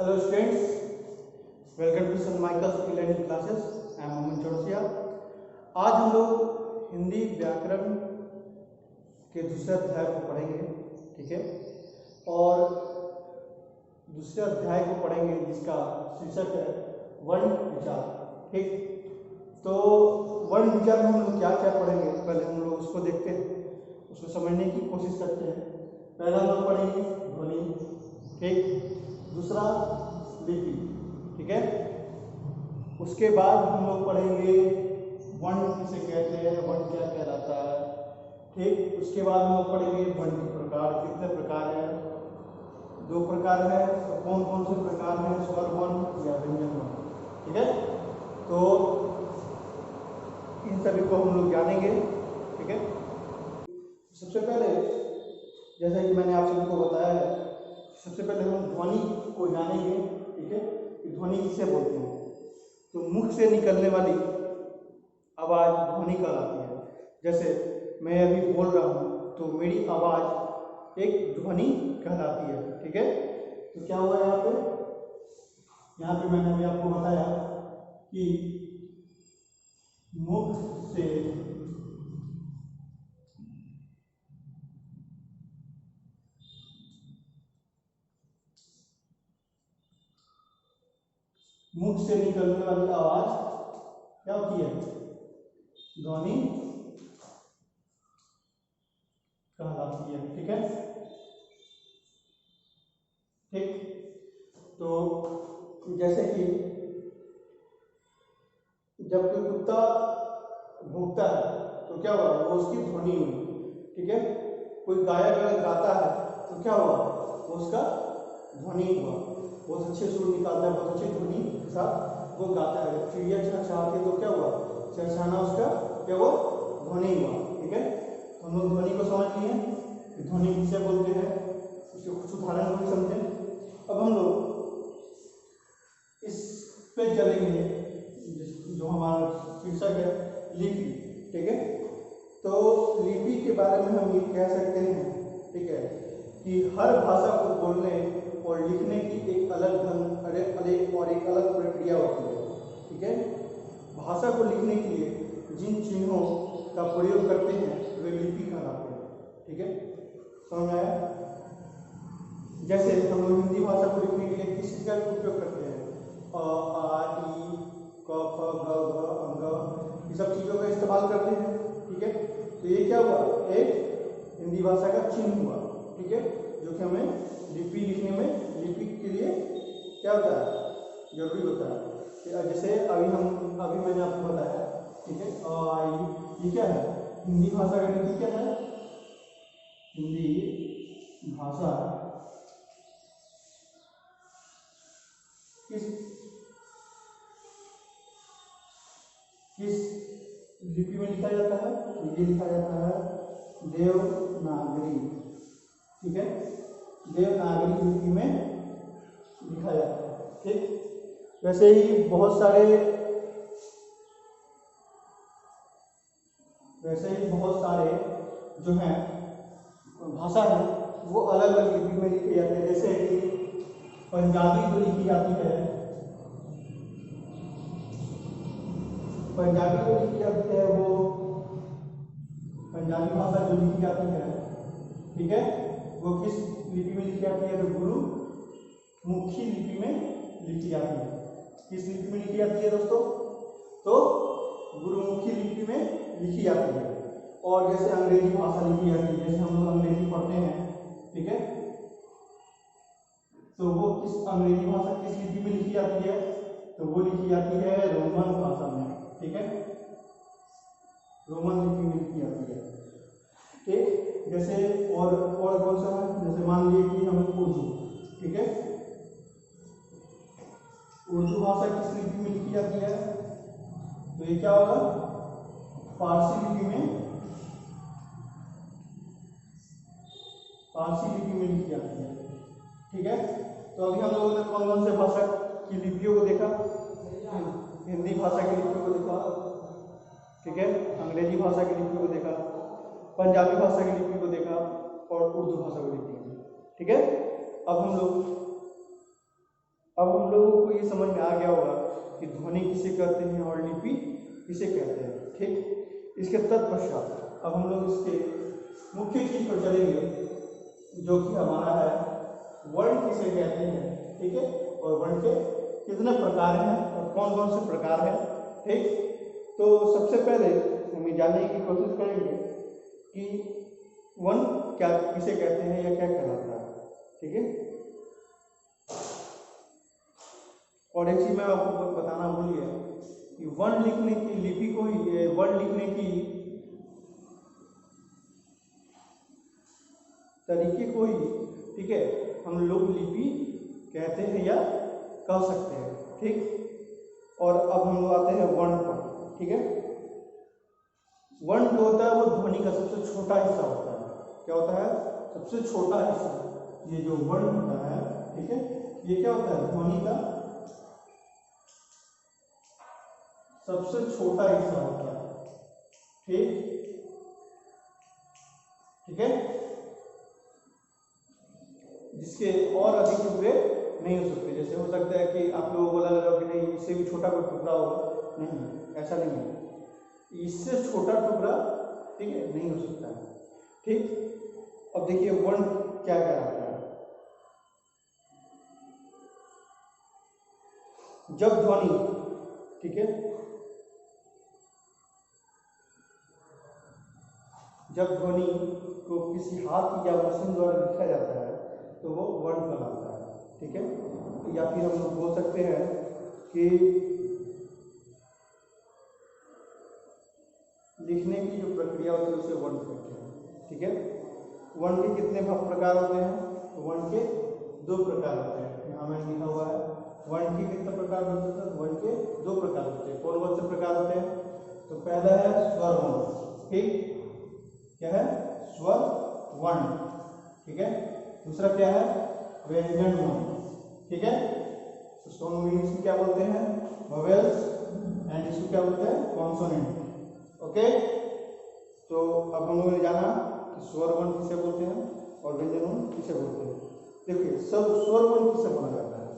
Hello students, welcome to saint Michael's e learning classes. I am Mohammad Chaurasia. आज हम लोग हिंदी व्याकरण के दूसरे अध्याय को पढ़ेंगे, ठीक है। और दूसरे अध्याय को पढ़ेंगे जिसका शीर्षक है वर्ण विचार, ठीक। तो वर्ण विचार में हम लोग क्या क्या पढ़ेंगे, पहले हम लोग उसको देखते हैं, उसको समझने की कोशिश करते हैं। पहला हम लोग पढ़ेंगे ध्वनि, ठीक। दूसरा लिपि, ठीक है। उसके बाद हम लोग पढ़ेंगे वर्ण किसे कहते हैं, वर्ण क्या कहलाता है, ठीक। उसके बाद हम लोग पढ़ेंगे वर्ण के प्रकार, कितने प्रकार हैं, 2 प्रकार हैं। तो कौन कौन से प्रकार हैं, स्वर वर्ण या व्यंजन वर्ण, ठीक है। तो इन सभी को हम लोग जानेंगे, ठीक है। सबसे पहले जैसा कि मैंने आप सभी को बताया है, सबसे पहले हम ध्वनि को जानेंगे, ठीक है, कि ध्वनि किसे बोलते हैं। तो मुख से निकलने वाली आवाज ध्वनि कहलाती है। जैसे मैं अभी बोल रहा हूँ तो मेरी आवाज एक ध्वनि कहलाती है, ठीक है। तो क्या हुआ यहाँ पे मैंने अभी आपको बताया कि मुख से निकलने वाली आवाज क्या होती है, ध्वनि कहलाती है, ठीक है, ठीक। तो जैसे कि जब कोई कुत्ता भौंकता है तो क्या हुआ, वो उसकी ध्वनि हुई, ठीक है। कोई गायक अगर गाता है तो क्या हुआ, वो उसका ध्वनि हुआ, बहुत अच्छे सुर निकालता है, बहुत अच्छी ध्वनि के साथ वो गाता है। चिड़िया चहचहाती है तो क्या हुआ, चहचहाना उसका क्या हुआ, ध्वनि हुआ, ठीक है। तो हम लोग ध्वनि को समझ लिए कि ध्वनि किसे बोलते हैं, उसके कुछ उदाहरण को भी समझे। अब हम लोग इस पे चलेंगे जो हमारा शीर्षक है लिपि, ठीक है। तो लिपि के बारे में हम ये कह सकते हैं, ठीक है, कि हर भाषा को बोलने और लिखने की एक अलग ढंग और एक अलग प्रक्रिया होती है, ठीक है। भाषा को लिखने के लिए जिन चिन्हों का प्रयोग करते हैं वे लिपि कहलाते हैं, ठीक है। समझ में आया? जैसे हम लोग हिंदी भाषा को लिखने के लिए किस चीज का उपयोग करते हैं, अ, आ, ई, क, ख, ग, घ, अंग, ये सब चीजों का इस्तेमाल करते हैं, ठीक है। तो ये क्या हुआ, एक हिंदी भाषा का चिन्ह हुआ, ठीक है, जो कि हमें लिपि लिखने में, लिपि के लिए क्या होता है, जरूरी होता है। जैसे अभी मैंने आपको बताया, ठीक है, ये क्या है, हिंदी भाषा का लिपि क्या है, हिंदी भाषा किस लिपि में लिखा जाता है, तो ये लिखा जाता है देवनागरी, ठीक है, देवनागरी लिपि में लिखा जाता है, ठीक। वैसे ही बहुत सारे जो हैं भाषा है वो अलग अलग लिपि में लिखी जाती है। जैसे कि पंजाबी जो लिखी जाती है, वो पंजाबी भाषा जो लिखी जाती है, ठीक है, वो किस लिपि में लिखी जाती है, तो गुरुमुखी लिपि में लिखी जाती है। किस लिपि में लिखी जाती है दोस्तों, तो गुरुमुखी लिपि में लिखी जाती है। और जैसे अंग्रेजी भाषा लिखी जाती है, जैसे हम लोग अंग्रेजी पढ़ते हैं, ठीक है, तो वो अंग्रेजी भाषा किस लिपि में लिखी जाती है, तो वो लिखी जाती है रोमन भाषा में, ठीक है, रोमन लिपि में लिखी जाती है, ठीक। जैसे और कौन सा है, जैसे मान लीजिए कि हम उर्दू, ठीक है, उर्दू भाषा किस लिपि में लिखी जाती है, तो ये क्या होगा, फारसी लिपि में लिखी जाती है, ठीक है। तो अभी हम लोगों ने कौन कौन से भाषा की लिपियों को देखा, हिंदी भाषा की लिपियों को देखा, ठीक है, अंग्रेजी भाषा की लिपियों को देखा, पंजाबी भाषा की लिपि को देखा और उर्दू भाषा की लिपि को, ठीक है। अब अब हम लोगों को ये समझ में आ गया होगा कि ध्वनि किसे कहते हैं और लिपि किसे कहते हैं। ठीक, इसके तत्पश्चात अब हम लोग इसके मुख्य चीज पर चलेंगे, जो कि हमारा है वर्ण किसे कहते हैं। ठीक है, और वर्ण के कितने प्रकार हैं और कौन कौन से प्रकार हैं। ठीक, तो सबसे पहले हम ये जानने की कोशिश करेंगे कि वर्ण क्या किसे कहते हैं या क्या कहलाता है। ठीक है, और एक चीज मैं आपको बताना भूल गया कि वर्ण लिखने की लिपि को ही, वर्ण लिखने की तरीके को ही, ठीक है, हम लोग लिपि कहते हैं या कह सकते हैं। ठीक, और अब हम लोग आते हैं वर्ण पर। ठीक है, वर्ण जो होता है वो ध्वनि का सबसे छोटा हिस्सा होता है। क्या होता है? सबसे छोटा हिस्सा। ये जो वर्ण होता है, ठीक है, ये क्या होता है? ध्वनि का सबसे छोटा हिस्सा होता है। ठीक, ठीक है, जिसके और अधिक टुकड़े नहीं हो सकते। जैसे हो सकता है कि आप लोगों को लगा कि नहीं इससे भी छोटा कोई टुकड़ा होगा, नहीं, ऐसा नहीं है। इससे छोटा टुकड़ा, ठीक है, नहीं हो सकता है। ठीक, अब देखिए वर्ण क्या कहलाता है। जब ध्वनि, ठीक है, जब ध्वनि को किसी हाथ या मशीन द्वारा लिखा जाता है तो वो वर्ण कहलाता है। ठीक है, या फिर हम लोग बोल सकते हैं कि लिखने की जो प्रक्रिया होती है उसे वर्ण कहते हैं। ठीक है, वर्ण के कितने प्रकार होते हैं? तो वर्ण के 2 प्रकार होते हैं। यहाँ में लिखा हुआ है वर्ण के कितने प्रकार होते हैं? वर्ण के 2 प्रकार होते हैं। कौन कौन से प्रकार होते हैं? तो पहला है स्वर वर्ण। ठीक, क्या है? स्वर वर्ण। ठीक है, दूसरा क्या है? व्यंजन वर्ण। ठीक है, तो दोनों में क्या बोलते हैं? वोवेल्स, एंड इसको क्या बोलते हैं? कॉन्सोनेंट। ओके, तो अब हम लोगों ने जाना कि स्वर वर्ण किसे बोलते हैं और व्यंजन वर्ण किसे बोलते हैं। देखिए, सब स्वर वर्ण किसे बोला जाता है।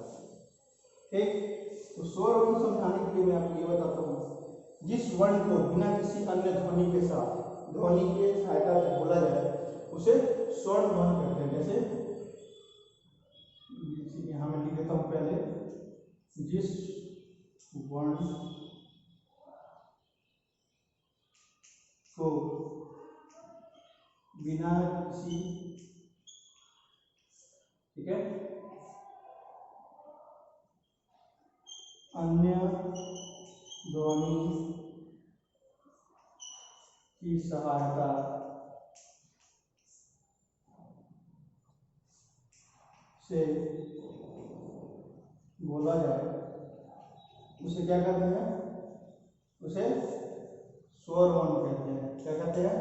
ठीक, तो स्वर वर्ण समझाने के लिए मैं आपको ये बताता हूँ, जिस वर्ण को बिना किसी अन्य ध्वनि के साथ, ध्वनि के सहायता से बोला जाए उसे स्वर्ण वर्ण कहते हैं। जैसे यहाँ मैं लिख देता हूँ पहले, जिस वर्ण को बिना किसी, ठीक है, अन्य ध्वनि की सहायता से बोला जाए उसे क्या कहते हैं? उसे स्वर वर्ण कहते हैं। क्या कहते हैं?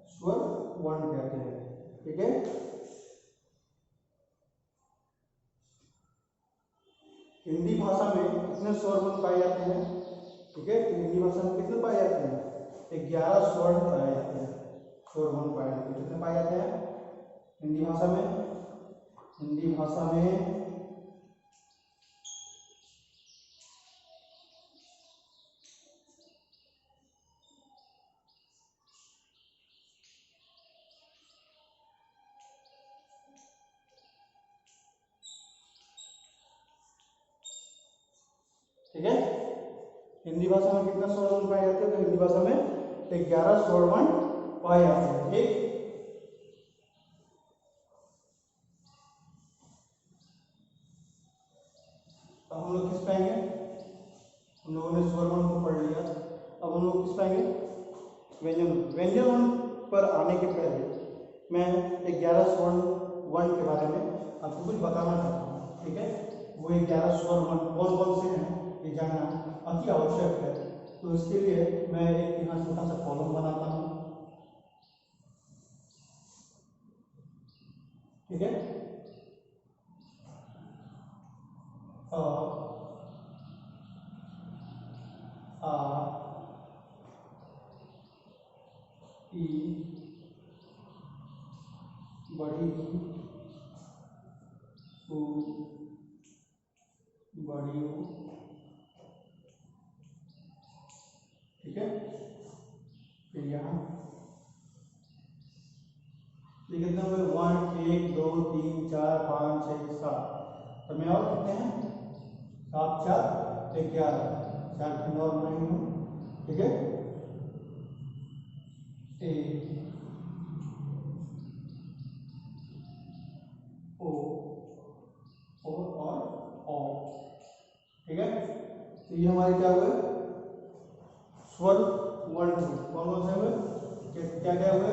स्वर वर्ण कहते हैं। ठीक है, हिंदी भाषा में कितने स्वर वर्ण पाए जाते हैं? ठीक है, तो हिंदी भाषा में कितने पाए जाते हैं? 11 स्वर्ण पाए जाते हैं। स्वर वर्ण पाए जाते हैं। कितने पाए जाते हैं हिंदी भाषा में? हिंदी भाषा में ठीक है, हिंदी भाषा में कितना स्वर वर्ण पाए जाते हैं? तो हिंदी भाषा में 11 स्वर वर्ण पाए जाते हैं। ठीक, तो हम लोग किस पाएंगे? हम लोगों ने स्वर वर्ण को पढ़ लिया, अब हम लोग किस पाएंगे? व्यंजन। व्यंजन वर्ण पर आने के पहले मैं 11 स्वर्ण वर्ण के बारे में आपको कुछ बताना चाहता हूँ। ठीक है, वो 11 स्वर वर्ण कौन कौन से हैं ये जानना अति आवश्यक है। तो इसके लिए मैं एक यहाँ छोटा सा कॉलम बनाता हूँ। ठीक है, ई बड़ी ऊ बड़ी ऊ, ठीक है। फिर यहाँ ये कितने हुए 1 1 2 3 4 5 6 7, तो मैं और कितने हैं 7 4 11, 4 खंड और बनाएंगे, ठीक है। ए ओ और ओ, ठीक है। तो ये हमारे क्या हुए स्वर वर्ण, कौन कौन से हुए, क्या क्या हुए,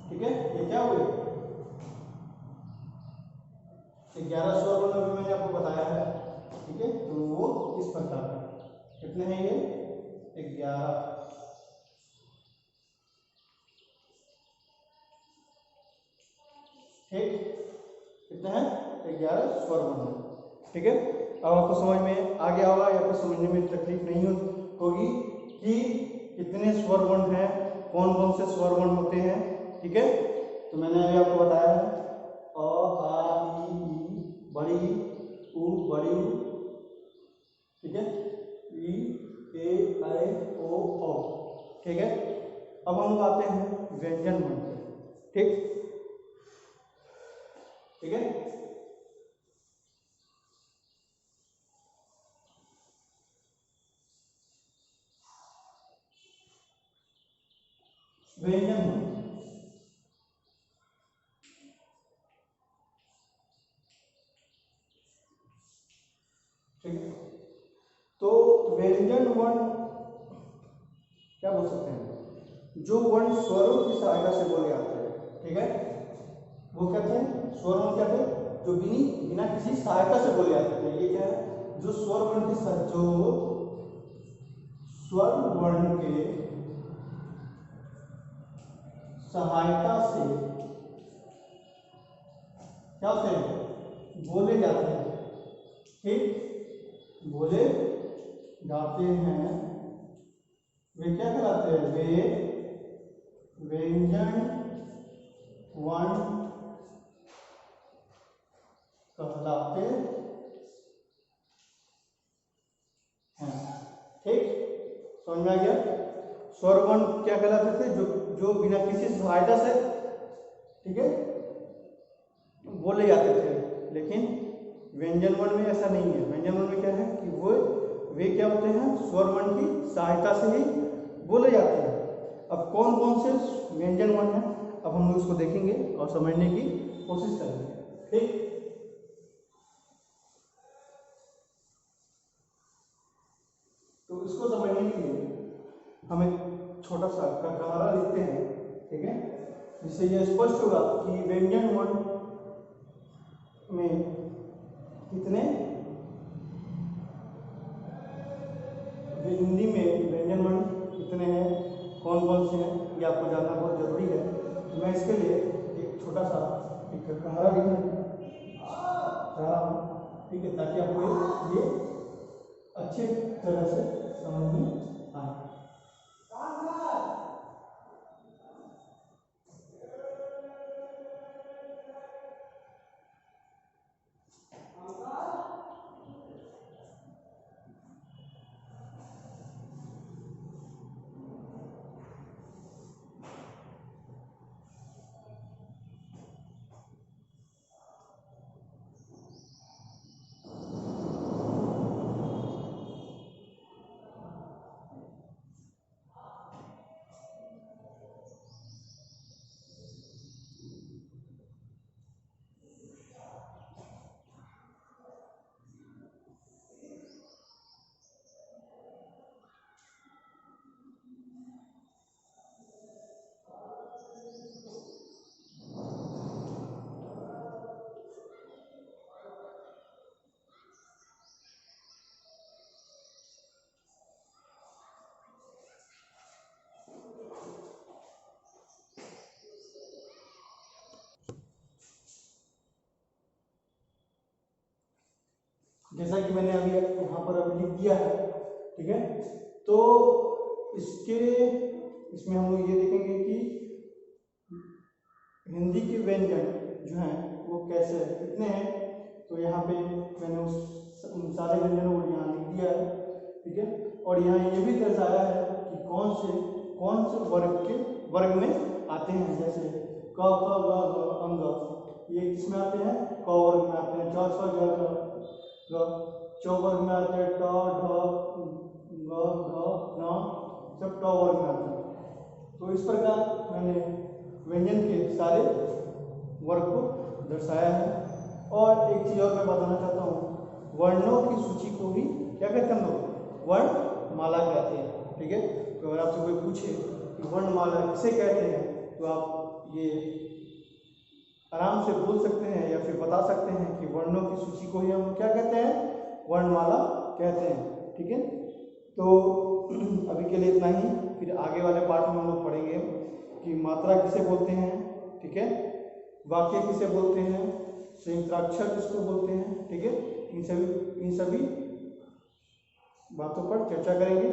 ठीक है। ये क्या हुए 11 स्वर वर्ण अभी मैंने आपको बताया है, ठीक है। तो वो इस प्रकार है, कितने हैं ये 11, ठीक, कितने हैं 11 स्वर वर्ण, ठीक है। अब आपको समझ में आ गया होगा, या आपको समझने में तकलीफ नहीं होगी कि कितने स्वर वर्ण हैं, कौन कौन से स्वर वर्ण होते हैं, ठीक है। तो मैंने अभी आपको बताया है अ आ ई बड़ी ऊ बड़ी ऊ, ठीक है, ई ए ऐ ओ, ठीक है। अब हम लोग आते हैं व्यंजन वर्ण पे, ठीक, ठीक है। व्यंजन वर्ण, ठीक है। तो व्यंजन वर्ण क्या बोल सकते हैं, जो वर्ण स्वरों की सहायता से बोले जाते हैं, ठीक है, वो कहते हैं स्वर वर्ण, क्या थे जो बिना किसी सहायता से बोले जाते थे। ये क्या है जो स्वर वर्ण के जो स्वर वर्ण के सहायता से क्या होते हैं बोले जाते हैं, ठीक, बोले जाते हैं, वे क्या कहलाते हैं, वे व्यंजन वर्ण कहलाते हैं, ठीक, समझ में आ गया। स्वर वर्ण क्या कहलाते थे, जो बिना किसी सहायता से, ठीक है, बोले जाते थे। लेकिन व्यंजन वर्ण में ऐसा नहीं है, व्यंजन वर्ण में क्या है कि वे क्या होते हैं स्वर वर्ण की सहायता से ही बोले जाते हैं। अब कौन कौन से व्यंजन वर्ण हैं, अब हम लोग इसको देखेंगे और समझने की कोशिश करेंगे, ठीक। तो इसको समझने के लिए हम एक छोटा सा कटघरा लिखते हैं, ठीक है, जिससे यह स्पष्ट होगा कि व्यंजन वर्ण में कितने, हिंदी में व्यंजन वर्ण कितने हैं, कौन कौन से हैं, ये आपको जानना बहुत जरूरी है। तो मैं इसके लिए एक छोटा सा एक कटघरा लिखना चाह रहा हूँ, ठीक है, ताकि आपको ये अच्छे तरह से समझ में आए। जैसा कि मैंने अभी यहाँ पर अभी लिख दिया है, ठीक है। तो इसमें हम लोग ये देखेंगे कि हिंदी के व्यंजन जो हैं वो कैसे हैं, कितने हैं, तो यहाँ पे मैंने उन सारे व्यंजनों को यहाँ लिख दिया है, ठीक है। और यहाँ ये भी दर्शाया है कि कौन से वर्ग में आते हैं। जैसे क ख ग घ अंग, ये किसमें आते हैं? क वर्ग में आते हैं। च छ ज झ ग चौ वर्ग में आते हैं। ट ढ ग घ न सब ट वर्ग में आते हैं। तो इस प्रकार मैंने व्यंजन के सारे वर्ग को दर्शाया है। और एक चीज और मैं बताना चाहता हूँ, वर्णों की सूची को भी क्या कहते हैं हम लोग? वर्णमाला कहते हैं, ठीक है। तो अगर आपसे कोई पूछे कि वर्णमाला किसे कहते हैं, तो आप ये आराम से बोल सकते हैं या फिर बता सकते हैं कि वर्णों की सूची को ही हम क्या कहते हैं? वर्णमाला कहते हैं, ठीक है। तो अभी के लिए इतना ही, फिर आगे वाले पार्ट में हम लोग पढ़ेंगे कि मात्रा किसे बोलते हैं, ठीक है, वाक्य किसे बोलते हैं, संयुक्ताक्षर किसको बोलते हैं, ठीक है। इन सभी बातों पर चर्चा करेंगे।